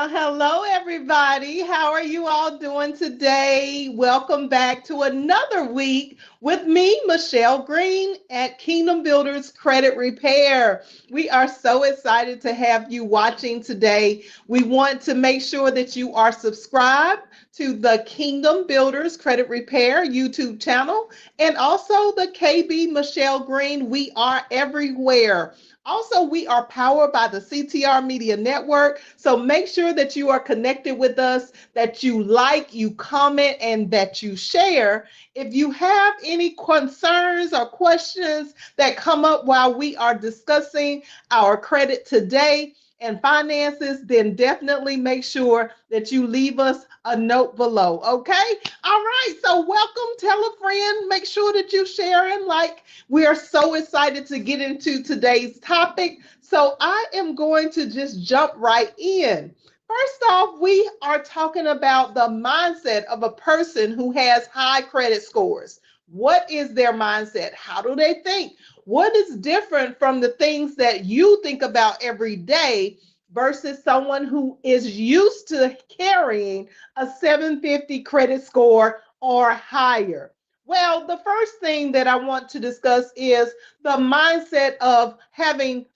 Hello, everybody. How are you all doing today? Welcome back to another week with me, Michelle Green at Kingdom Builders Credit Repair. We are so excited to have you watching today. We want to make sure that you are subscribed to the Kingdom Builders Credit Repair YouTube channel and also the KB Michelle Green. We are everywhere. Also, we are powered by the CTR Media Network. So make sure that you are connected with us, that you like, you comment, and that you share. If you have any concerns or questions that come up while we are discussing our credit today and finances, then definitely make sure that you leave us a note below. Okay? All right. So welcome, tell a friend, make sure that you share and like. We are so excited to get into today's topic. So I am going to just jump right in. First off, we are talking about the mindset of a person who has high credit scores. What is their mindset? How do they think? What is different from the things that you think about every day versus someone who is used to carrying a 750 credit score or higher? Well, the first thing that I want to discuss is the mindset of having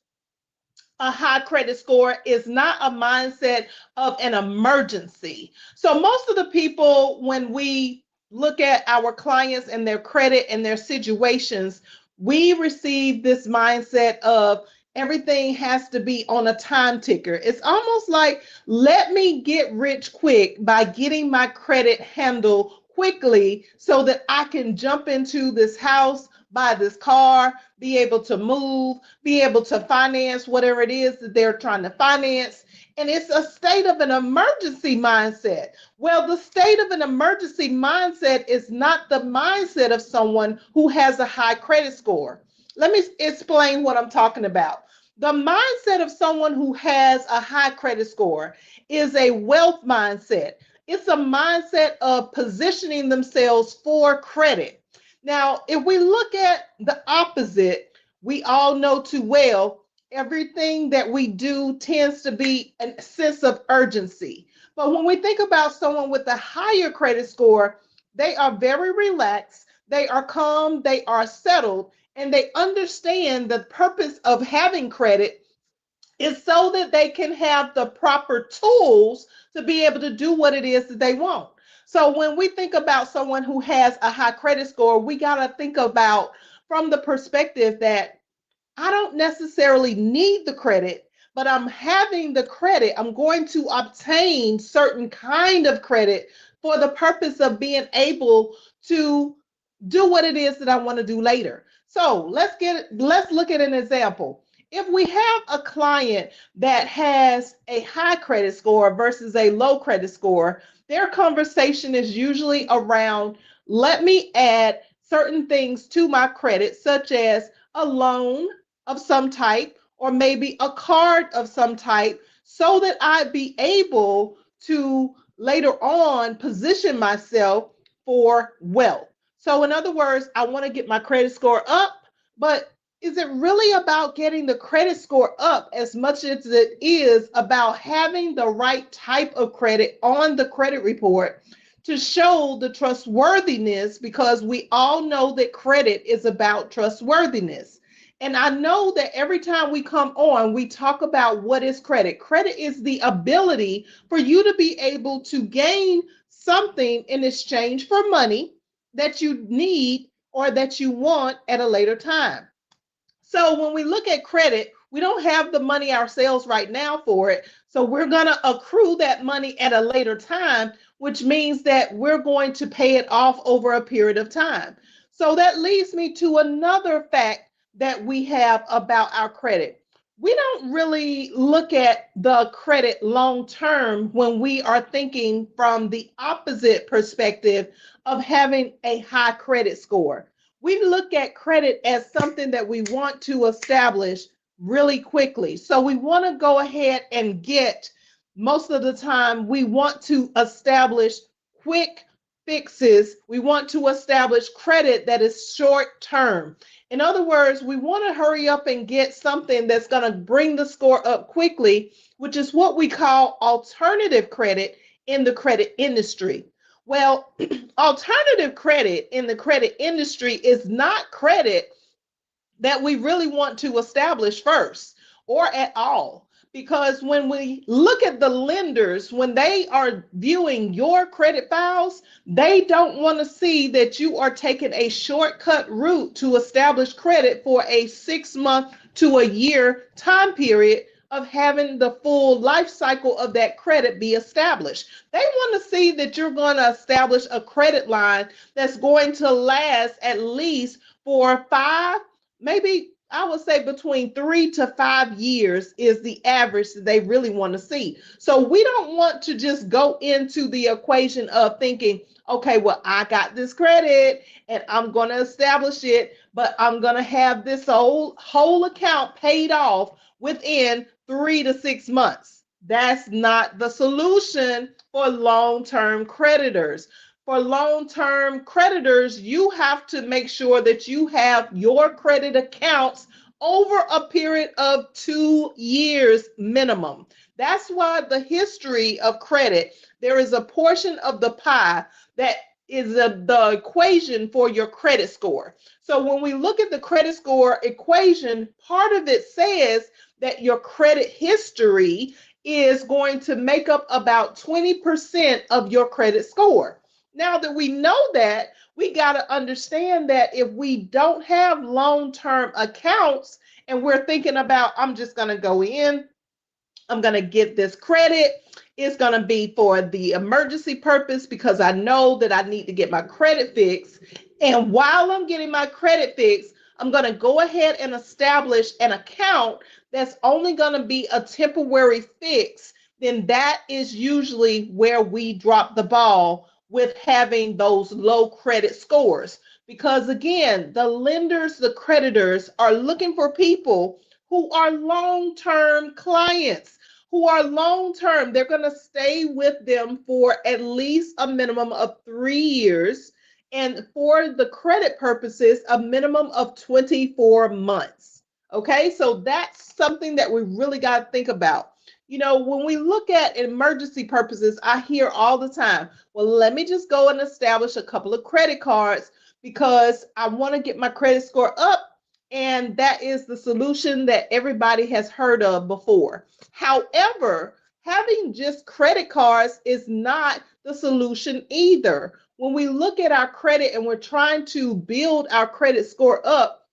a high credit score is not a mindset of an emergency. So most of the people, when we look at our clients and their credit and their situations, we receive this mindset of everything has to be on a time ticker. It's almost like, let me get rich quick by getting my credit handled quickly so that I can jump into this house, buy this car, be able to move, be able to finance whatever it is that they're trying to finance. And it's a state of an emergency mindset. Well, the state of an emergency mindset is not the mindset of someone who has a high credit score. Let me explain what I'm talking about. The mindset of someone who has a high credit score is a wealth mindset. It's a mindset of positioning themselves for credit. Now, if we look at the opposite, we all know too well, everything that we do tends to be a sense of urgency. But when we think about someone with a higher credit score, they are very relaxed, they are calm, they are settled, and they understand the purpose of having credit is so that they can have the proper tools to be able to do what it is that they want. So when we think about someone who has a high credit score, we got to think about from the perspective that I don't necessarily need the credit, but I'm having the credit. I'm going to obtain certain kind of credit for the purpose of being able to do what it is that I want to do later. So let's look at an example. If we have a client that has a high credit score versus a low credit score, their conversation is usually around, let me add certain things to my credit, such as a loan of some type, or maybe a card of some type, so that I be able to later on position myself for wealth. So, in other words, I want to get my credit score up, but is it really about getting the credit score up as much as it is about having the right type of credit on the credit report to show the trustworthiness? Because we all know that credit is about trustworthiness. And I know that every time we come on, we talk about what is credit. Credit is the ability for you to be able to gain something in exchange for money that you need or that you want at a later time. So when we look at credit, we don't have the money ourselves right now for it. So we're going to accrue that money at a later time, which means that we're going to pay it off over a period of time. So that leads me to another fact that we have about our credit. We don't really look at the credit long term when we are thinking from the opposite perspective of having a high credit score. We look at credit as something that we want to establish really quickly. So we want to go ahead and get, most of the time, we want to establish quick fixes. We want to establish credit that is short term. In other words, we want to hurry up and get something that's going to bring the score up quickly, which is what we call alternative credit in the credit industry. Well, alternative credit in the credit industry is not credit that we really want to establish first or at all. Because when we look at the lenders, when they are viewing your credit files, they don't want to see that you are taking a shortcut route to establish credit for a 6 month to a year time period of having the full life cycle of that credit be established. They want to see that you're going to establish a credit line that's going to last at least for 5, maybe I would say between 3 to 5 years is the average that they really want to see. So we don't want to just go into the equation of thinking, okay, well, I got this credit and I'm going to establish it, but I'm going to have this whole account paid off within 3 to 6 months. That's not the solution for long-term creditors. For long-term creditors, you have to make sure that you have your credit accounts over a period of 2 years minimum. That's why the history of credit, there is a portion of the pie that is the equation for your credit score. So when we look at the credit score equation, part of it says that your credit history is going to make up about 20% of your credit score. Now that we know that, we got to understand that if we don't have long-term accounts and we're thinking about, I'm just going to go in, I'm going to get this credit. It's going to be for the emergency purpose because I know that I need to get my credit fixed. And while I'm getting my credit fixed, I'm going to go ahead and establish an account that's only going to be a temporary fix. Then that is usually where we drop the ball with having those low credit scores. Because again, the lenders, the creditors are looking for people who are long-term clients, who are long-term. They're going to stay with them for at least a minimum of 3 years. And for the credit purposes, a minimum of 24 months. Okay, so that's something that we really got to think about. You know, when we look at emergency purposes, I hear all the time, well, let me just go and establish a couple of credit cards because I want to get my credit score up. And that is the solution that everybody has heard of before. However, having just credit cards is not the solution either. When we look at our credit and we're trying to build our credit score up,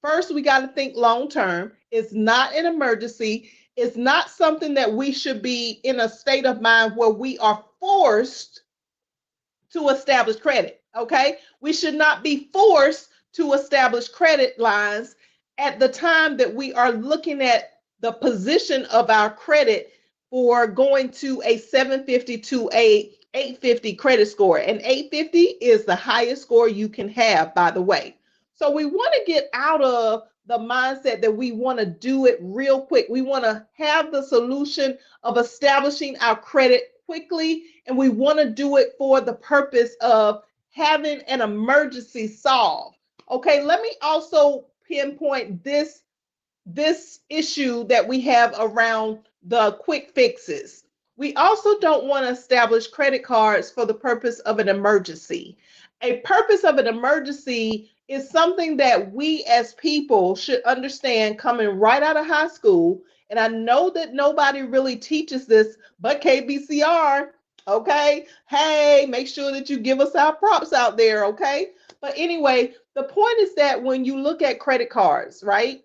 first, we got to think long term. It's not an emergency. It's not something that we should be in a state of mind where we are forced to establish credit. Okay. We should not be forced to establish credit lines at the time that we are looking at the position of our credit for going to a 750 to a 850 credit score. And 850 is the highest score you can have, by the way. So we want to get out of the mindset that we want to do it real quick. We want to have the solution of establishing our credit quickly, and we want to do it for the purpose of having an emergency solve. Okay, let me also pinpoint this issue that we have around the quick fixes. We also don't want to establish credit cards for the purpose of an emergency. A purpose of an emergency is something that we as people should understand coming right out of high school. And I know that nobody really teaches this but KBCR. Okay. Hey, make sure that you give us our props out there. Okay. But anyway, the point is that when you look at credit cards, right?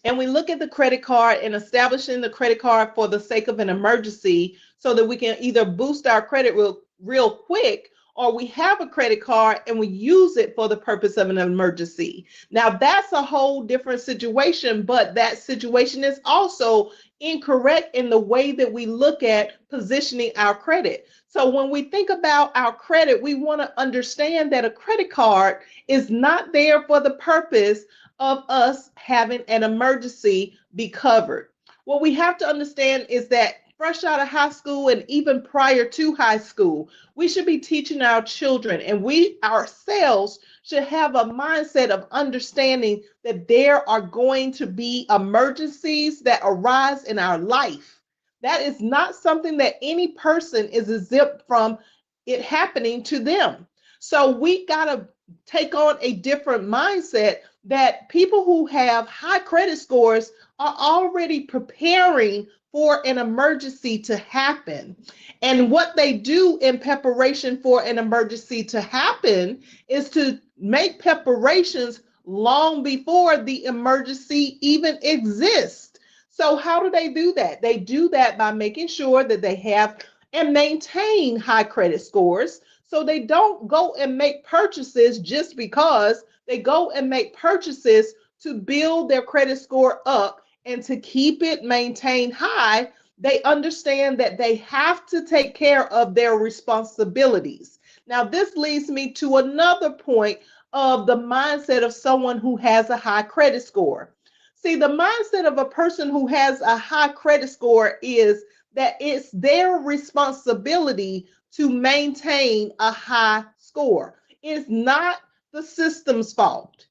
And we look at the credit card and establishing the credit card for the sake of an emergency so that we can either boost our credit real quick, or we have a credit card and we use it for the purpose of an emergency. Now, that's a whole different situation, but that situation is also incorrect in the way that we look at positioning our credit. So when we think about our credit, we want to understand that a credit card is not there for the purpose of us having an emergency be covered. What we have to understand is that fresh out of high school and even prior to high school. We should be teaching our children, and we ourselves should have a mindset of understanding that there are going to be emergencies that arise in our life. That is not something that any person is exempt from it happening to them. So we got to take on a different mindset that people who have high credit scores are already preparing for an emergency to happen. And what they do in preparation for an emergency to happen is to make preparations long before the emergency even exists. So, how do they do that? They do that by making sure that they have and maintain high credit scores. So they don't go and make purchases just because. They go and make purchases to build their credit score up and to keep it maintained high. They understand that they have to take care of their responsibilities. Now, this leads me to another point of the mindset of someone who has a high credit score. See, the mindset of a person who has a high credit score is that it's their responsibility to maintain a high score. It's not the system's fault.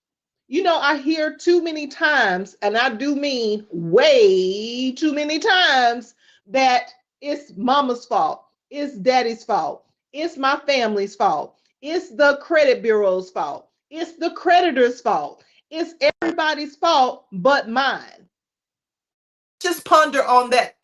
You know, I hear too many times, and I do mean way too many times, that it's mama's fault, it's daddy's fault, it's my family's fault, it's the credit bureau's fault, it's the creditor's fault, it's everybody's fault but mine. Just ponder on that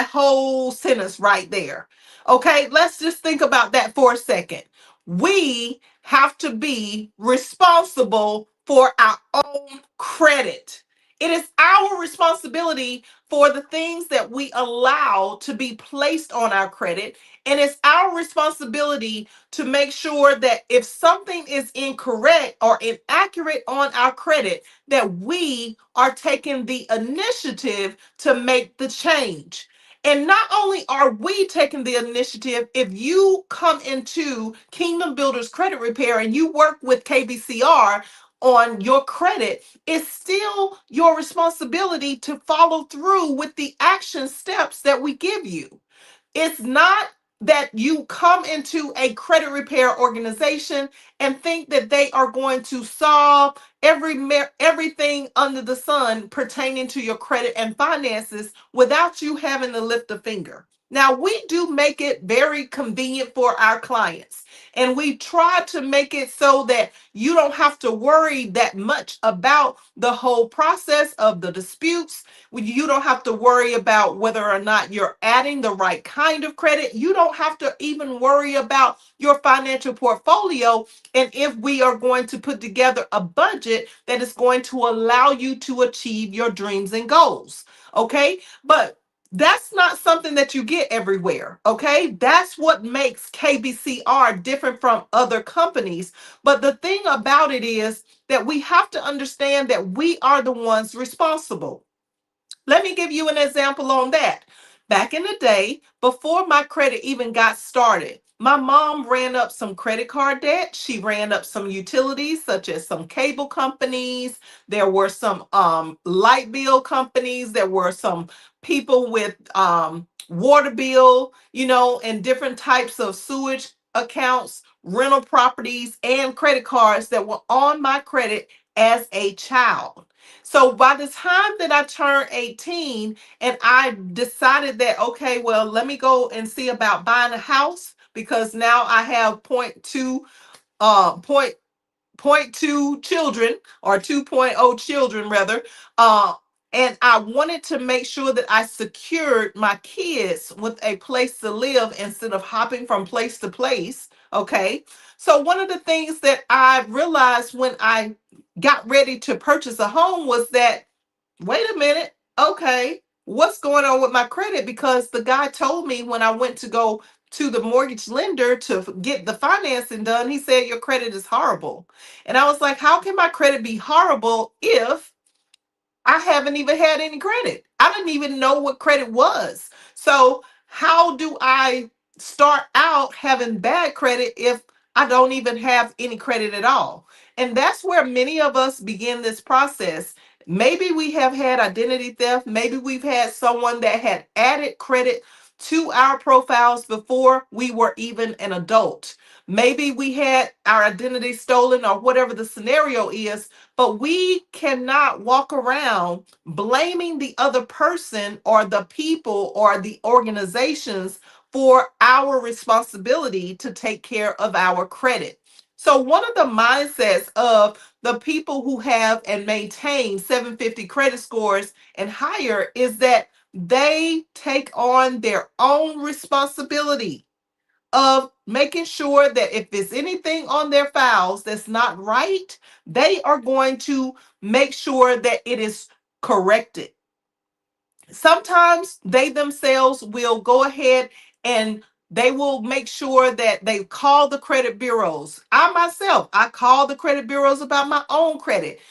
whole sentence right there. Okay, let's just think about that for a second. We have to be responsible for our own credit. It is our responsibility for the things that we allow to be placed on our credit. And it's our responsibility to make sure that if something is incorrect or inaccurate on our credit, that we are taking the initiative to make the change. And not only are we taking the initiative, if you come into Kingdom Builders Credit Repair and you work with KBCR on your credit, it's still your responsibility to follow through with the action steps that we give you. It's not that you come into a credit repair organization and think that they are going to solve everything under the sun pertaining to your credit and finances without you having to lift a finger. Now, we do make it very convenient for our clients, and we try to make it so that you don't have to worry that much about the whole process of the disputes. You don't have to worry about whether or not you're adding the right kind of credit. You don't have to even worry about your financial portfolio and if we are going to put together a budget that is going to allow you to achieve your dreams and goals. Okay. But that's not something that you get everywhere. Okay. That's what makes KBCR different from other companies. But the thing about it is that we have to understand that we are the ones responsible. Let me give you an example on that. Back in the day, before my credit even got started, my mom ran up some credit card debt. She ran up some utilities, such as some cable companies. There were some light bill companies. There were some people with water bill, and different types of sewage accounts, rental properties, and credit cards that were on my credit as a child. So by the time that I turned 18 and I decided that, okay, well, let me go and see about buying a house because now I have point two children or 2.0 children rather. And I wanted to make sure that I secured my kids with a place to live instead of hopping from place to place. Okay. So one of the things that I realized when I got ready to purchase a home was that, wait a minute, okay, what's going on with my credit? Because the guy told me when I went to go to the mortgage lender to get the financing done, he said, your credit is horrible. And I was like, how can my credit be horrible if I haven't even had any credit? I didn't even know what credit was. So, how do I start out having bad credit if I don't even have any credit at all? And that's where many of us begin this process. Maybe we have had identity theft. Maybe we've had someone that had added credit to our profiles before we were even an adult. Maybe we had our identity stolen or whatever the scenario is, but we cannot walk around blaming the other person or the people or the organizations for our responsibility to take care of our credit. So, one of the mindsets of the people who have and maintain 750 credit scores and higher is that they take on their own responsibility of making sure that if there's anything on their files that's not right, they are going to make sure that it is corrected. Sometimes they themselves will go ahead and they will make sure that they call the credit bureaus. I call the credit bureaus about my own credit.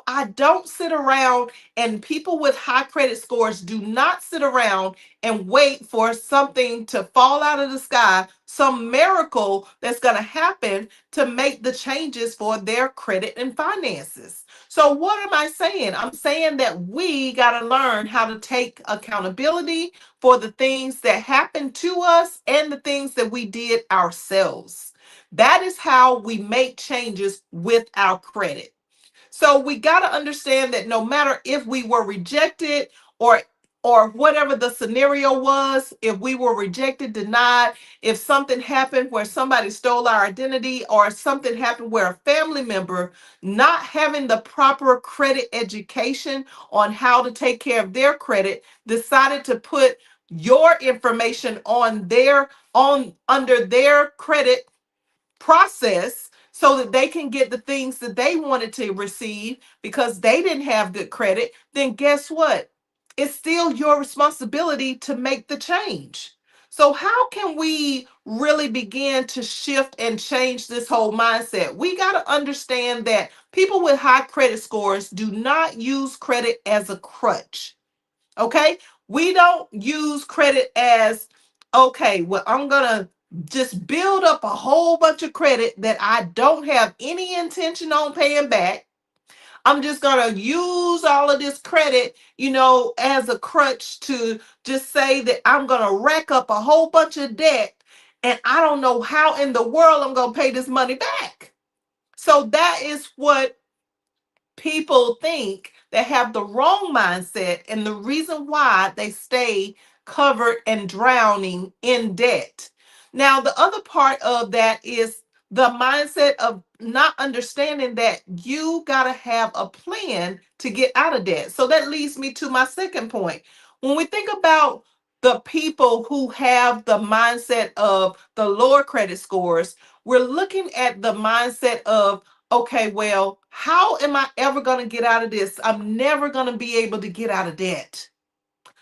I don't sit around, and people with high credit scores do not sit around and wait for something to fall out of the sky, some miracle that's going to happen to make the changes for their credit and finances. So, what am I saying? I'm saying that we got to learn how to take accountability for the things that happened to us and the things that we did ourselves. That is how we make changes with our credit. So we got to understand that no matter if we were rejected or whatever the scenario was, if we were rejected, denied, if something happened where somebody stole our identity, or something happened where a family member not having the proper credit education on how to take care of their credit decided to put your information on under their credit process so that they can get the things that they wanted to receive because they didn't have good credit, then guess what? It's still your responsibility to make the change. So, how can we really begin to shift and change this whole mindset? We got to understand that people with high credit scores do not use credit as a crutch. Okay? We don't use credit as, okay, well, I'm going to just build up a whole bunch of credit that I don't have any intention on paying back. I'm just going to use all of this credit, as a crutch to just say that I'm going to rack up a whole bunch of debt, and I don't know how in the world I'm going to pay this money back. So that is what people think, that have the wrong mindset, and the reason why they stay covered and drowning in debt. Now, the other part of that is the mindset of not understanding that you got to have a plan to get out of debt. So that leads me to my second point. When we think about the people who have the mindset of the lower credit scores, we're looking at the mindset of, okay, well, how am I ever going to get out of this? I'm never going to be able to get out of debt.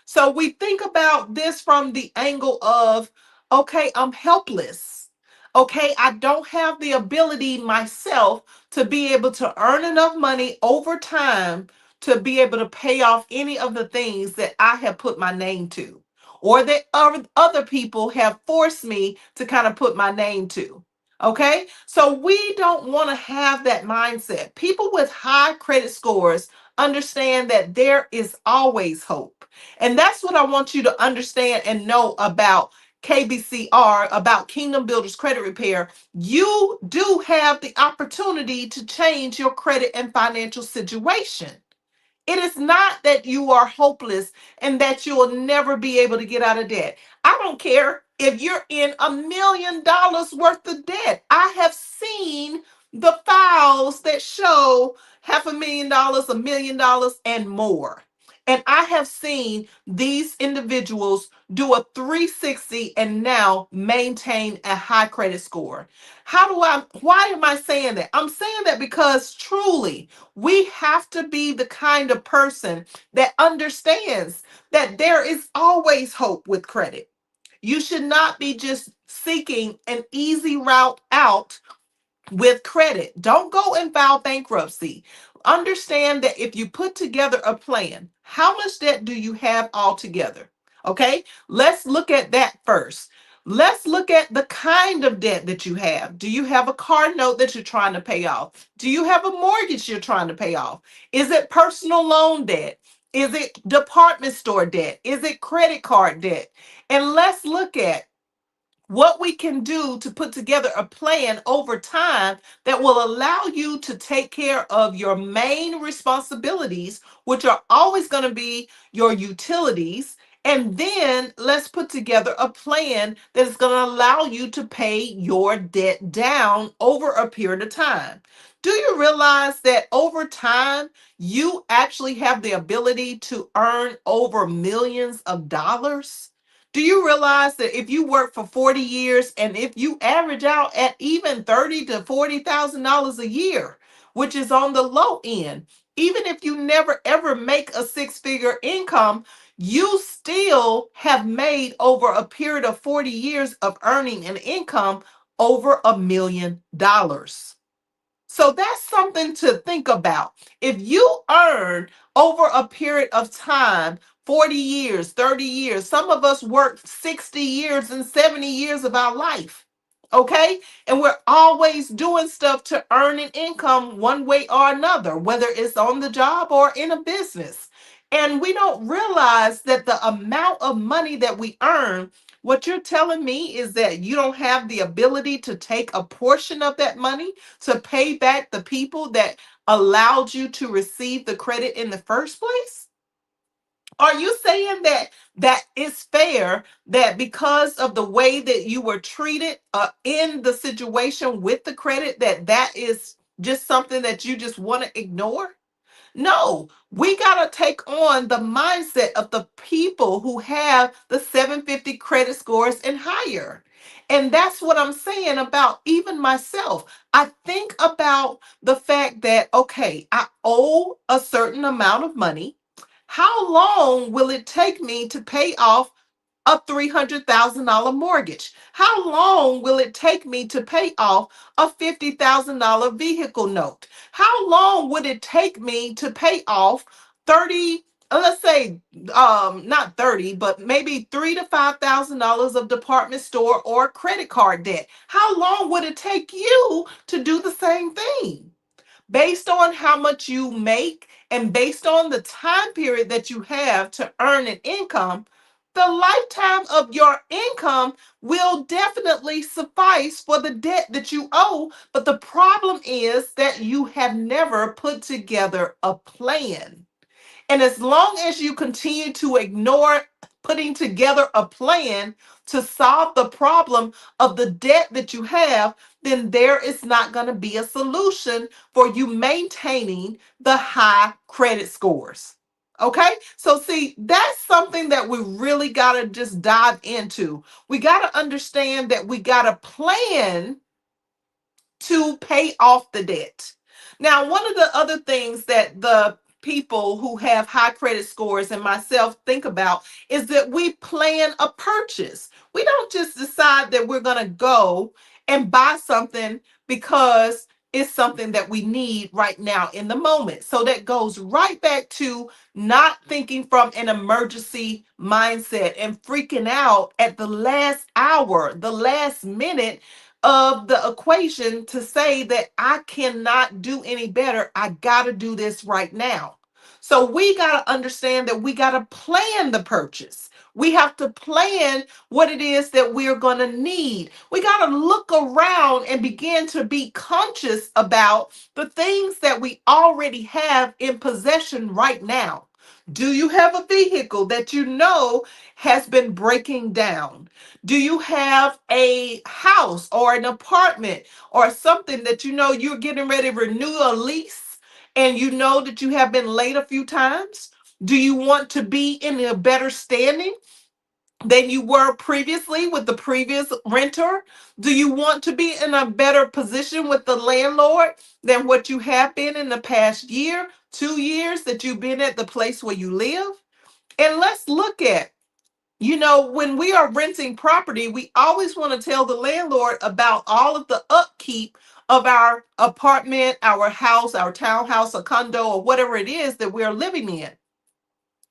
So we think about this from the angle of, okay, I'm helpless. Okay, I don't have the ability myself to be able to earn enough money over time to be able to pay off any of the things that I have put my name to, or that other people have forced me to kind of put my name to. Okay, so we don't want to have that mindset. People with high credit scores understand that there is always hope. And that's what I want you to understand and know about KBCR, about Kingdom Builders Credit Repair. You do have the opportunity to change your credit and financial situation. It is not that you are hopeless and that you will never be able to get out of debt. I don't care if you're in $1 million worth of debt. I have seen the files that show $500,000, $1 million, and more. And I have seen these individuals do a 360 and now maintain a high credit score. Why am I saying that? I'm saying that because truly, we have to be the kind of person that understands that there is always hope with credit. You should not be just seeking an easy route out with credit. Don't go and file bankruptcy. Understand that if you put together a plan, how much debt do you have altogether? Okay, let's look at that first. Let's look at the kind of debt that you have. Do you have a car note that you're trying to pay off? Do you have a mortgage you're trying to pay off? Is it personal loan debt? Is it department store debt? Is it credit card debt? And let's look at what we can do to put together a plan over time that will allow you to take care of your main responsibilities, which are always going to be your utilities. And then let's put together a plan that is going to allow you to pay your debt down over a period of time. Do you realize that over time, you actually have the ability to earn over millions of dollars? Do you realize that if you work for 40 years and if you average out at even 30 to $40,000 a year, which is on the low end, even if you never ever make a six-figure income, you still have made over a period of 40 years of earning an income over $1 million. So that's something to think about. If you earn over a period of time, 40 years, 30 years, some of us work 60 years and 70 years of our life. Okay? And we're always doing stuff to earn an income one way or another, whether it's on the job or in a business. And we don't realize that the amount of money that we earn, what you're telling me is that you don't have the ability to take a portion of that money to pay back the people that allowed you to receive the credit in the first place? Are you saying that that is fair, that because of the way that you were treated in the situation with the credit, that that is just something that you just want to ignore? No, we got to take on the mindset of the people who have the 750 credit scores and higher. And that's what I'm saying about even myself. I think about the fact that, okay, I owe a certain amount of money. How long will it take me to pay off a $300,000 mortgage? How long will it take me to pay off a $50,000 vehicle note? How long would it take me to pay off 30, let's say not 30, but maybe $3,000 to $5,000 of department store or credit card debt? How long would it take you to do the same thing? Based on how much you make and based on the time period that you have to earn an income, the lifetime of your income will definitely suffice for the debt that you owe. But the problem is that you have never put together a plan. And as long as you continue to ignore putting together a plan to solve the problem of the debt that you have, then there is not going to be a solution for you maintaining the high credit scores. Okay, so see, that's something that we really got to just dive into. We got to understand that we got to plan to pay off the debt. Now, one of the other things that the people who have high credit scores and myself think about is that we plan a purchase. We don't just decide that we're going to go and buy something because it's something that we need right now in the moment. So that goes right back to not thinking from an emergency mindset and freaking out at the last hour, the last minute of the equation to say that I cannot do any better. I got to do this right now. So we got to understand that we got to plan the purchase. We have to plan what it is that we're going to need. We got to look around and begin to be conscious about the things that we already have in possession right now. Do you have a vehicle that you know has been breaking down? Do you have a house or an apartment or something that you know you're getting ready to renew a lease and you know that you have been late a few times? Do you want to be in a better standing than you were previously with the previous renter? Do you want to be in a better position with the landlord than what you have been in the past year, 2 years that you've been at the place where you live? And let's look at, when we are renting property, we always want to tell the landlord about all of the upkeep of our apartment, our house, our townhouse, a condo, or whatever it is that we're living in.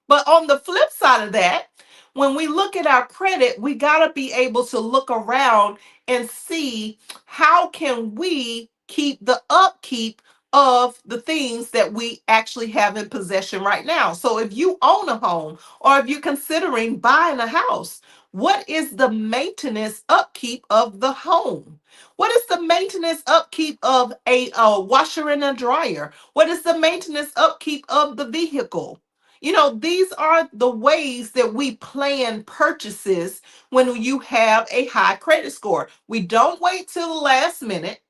But on the flip side of that, when we look at our credit, we got to be able to look around and see how can we keep the upkeep of the things that we actually have in possession right now. So if you own a home or if you're considering buying a house, what is the maintenance upkeep of the home? What is the maintenance upkeep of a washer and a dryer? What is the maintenance upkeep of the vehicle? These are the ways that we plan purchases when you have a high credit score. We don't wait till the last minute.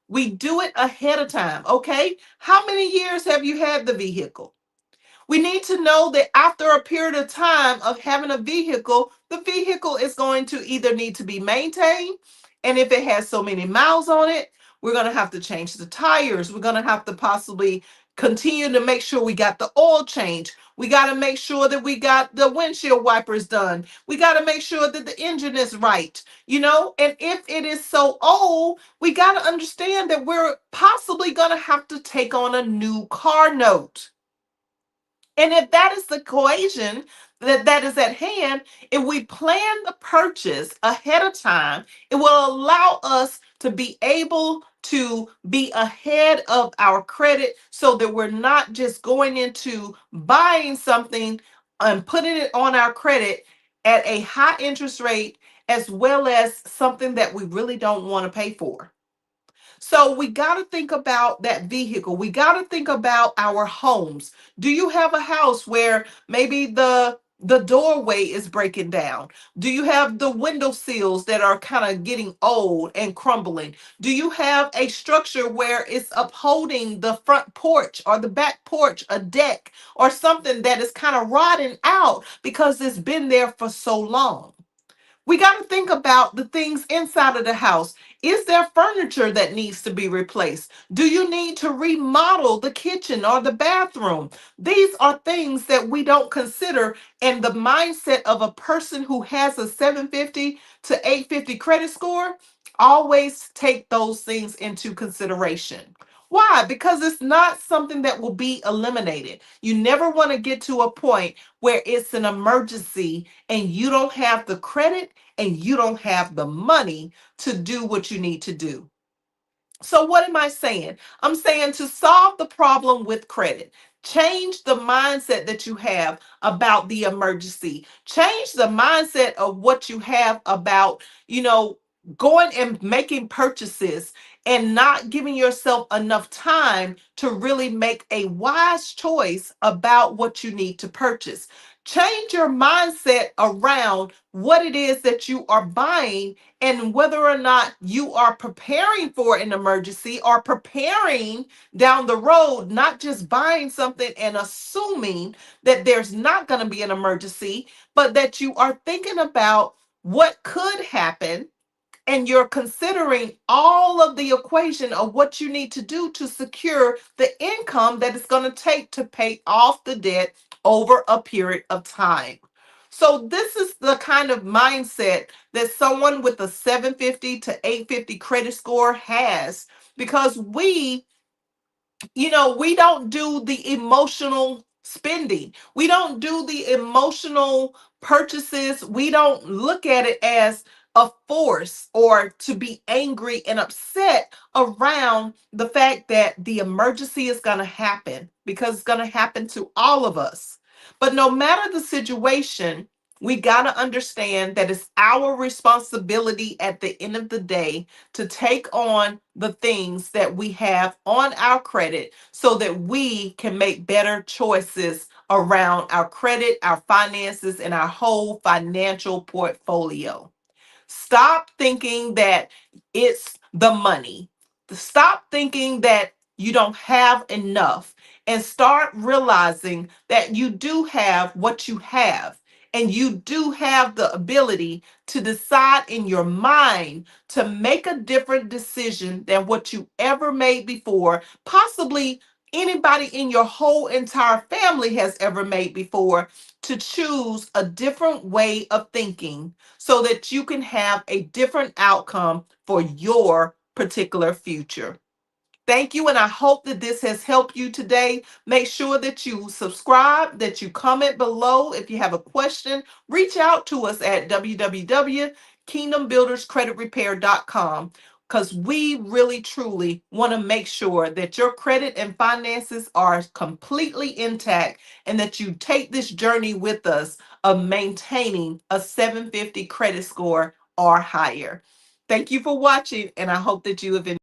We do it ahead of time, okay? How many years have you had the vehicle? We need to know that after a period of time of having a vehicle, the vehicle is going to either need to be maintained, and if it has so many miles on it, we're going to have to change the tires. We're going to have to possibly continue to make sure we got the oil change. We got to make sure that we got the windshield wipers done. We got to make sure that the engine is right, and if it is so old, we got to understand that we're possibly going to have to take on a new car note. And if that is the equation that is at hand, if we plan the purchase ahead of time, it will allow us to be able to be ahead of our credit so that we're not just going into buying something and putting it on our credit at a high interest rate, as well as something that we really don't want to pay for. So we got to think about that vehicle. We got to think about our homes. Do you have a house where maybe the doorway is breaking down? Do you have the window sills that are kind of getting old and crumbling? Do you have a structure where it's upholding the front porch or the back porch, a deck or something that is kind of rotting out because it's been there for so long? We got to think about the things inside of the house. Is there furniture that needs to be replaced? Do you need to remodel the kitchen or the bathroom? These are things that we don't consider. And the mindset of a person who has a 750 to 850 credit score, always take those things into consideration. Why? Because it's not something that will be eliminated. You never want to get to a point where it's an emergency and you don't have the credit and you don't have the money to do what you need to do. So, what am I saying? I'm saying to solve the problem with credit, change the mindset that you have about the emergency, change the mindset of what you have about, going and making purchases and not giving yourself enough time to really make a wise choice about what you need to purchase. Change your mindset around what it is that you are buying and whether or not you are preparing for an emergency or preparing down the road, not just buying something and assuming that there's not going to be an emergency, but that you are thinking about what could happen and you're considering all of the equation of what you need to do to secure the income that it's going to take to pay off the debt over a period of time. So this is the kind of mindset that someone with a 750 to 850 credit score has, because we don't do the emotional spending. We don't do the emotional purchases. We don't look at it as a force or to be angry and upset around the fact that the emergency is going to happen, because it's going to happen to all of us. But no matter the situation, we got to understand that it's our responsibility at the end of the day to take on the things that we have on our credit so that we can make better choices around our credit, our finances, and our whole financial portfolio. Stop thinking that it's the money. Stop thinking that you don't have enough and start realizing that you do have what you have. And you do have the ability to decide in your mind to make a different decision than what you ever made before. Possibly anybody in your whole entire family has ever made before, to choose a different way of thinking so that you can have a different outcome for your particular future. Thank you, and I hope that this has helped you today. Make sure that you subscribe, that you comment below. If you have a question, reach out to us at www.kingdombuilderscreditrepair.com. because we really truly want to make sure that your credit and finances are completely intact and that you take this journey with us of maintaining a 750 credit score or higher. Thank you for watching, and I hope that you have enjoyed.